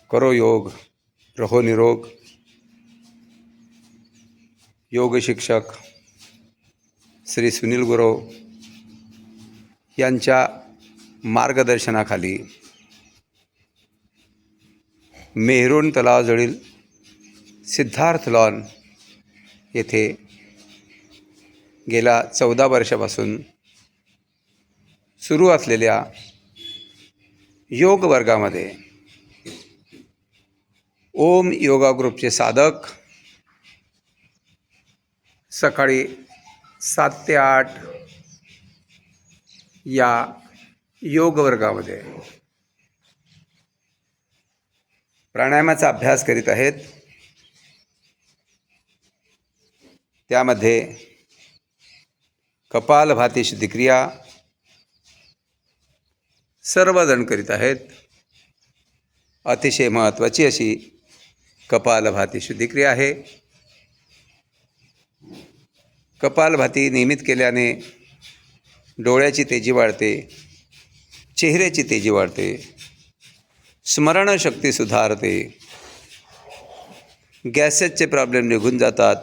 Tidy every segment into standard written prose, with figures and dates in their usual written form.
करो योग, रहो निरोग। योग शिक्षक श्री सुनील गुरव यांच्या मार्गदर्शनाखाली मेहरून तलावाजवळील सिद्धार्थ लॉन येथे गेल्या 14 वर्षापासून सुरू असलेल्या योग वर्गामध्ये ओम योगा ग्रुपचे साधक सकाळी 7 ते 8 या योग वर्गामध्ये प्राणायामाचा अभ्यास करीत आहेत। त्यामध्ये कपालभाती शुद्धिक्रिया सर्वजण करीत आहेत। अतिशय महत्त्वाची अशी कपालभाती शुद्धिक्रिया आहे। कपालभाती नियमित केल्याने डोळ्याची तेजी वाढते, चेहऱ्याची तेजी वाढते, स्मरणशक्ती सुधारते, गॅसेसचे प्रॉब्लेम निघून जातात,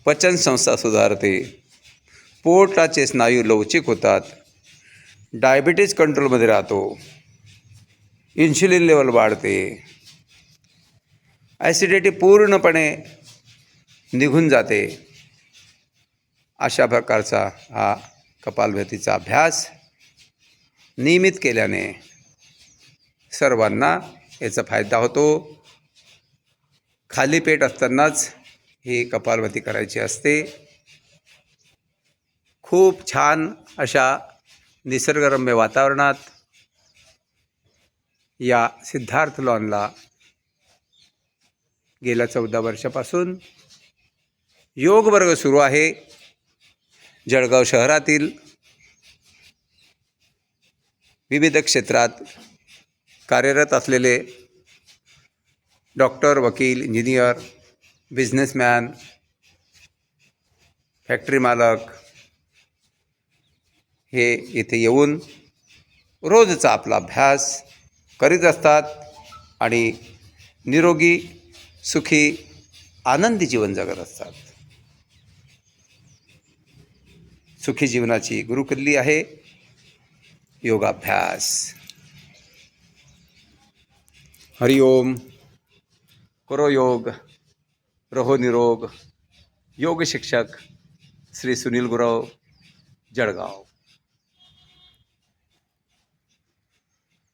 पचनसंस्था सुधारते, पोटाचे स्नायू लवचिक होतात, डायबिटीज कंट्रोलमध्ये राहतो, इन्शुलिन लेवल वाढते, ॲसिडिटी पूर्णपणे निघून जाते। अशा प्रकारचा हा कपालभातीचा अभ्यास नियमित केल्याने सर्वांना याचा फायदा होतो। खाली पेट असतानाच ही कपालभाती करायची असते। खूप छान अशा निसर्गरम्य वातावरणात या सिद्धार्थ लॉनला गेल्या 14 वर्षापासून योग वर्ग सुरू आहे। जळगाव शहरातील विविध क्षेत्रात कार्यरत असलेले डॉक्टर, वकील, इंजिनियर, बिझनेसमॅन, फॅक्टरी मालक हे इथे येऊन रोजचा आपला अभ्यास करीत असतात आणि निरोगी, सुखी, आनंदी जीवन जगत असतात। सुखी जीवनाची गुरुकिल्ली आहे योगाभ्यास। हरिओम। करो योग, रहो निरोग। योग शिक्षक श्री सुनील गुरव, जळगाव।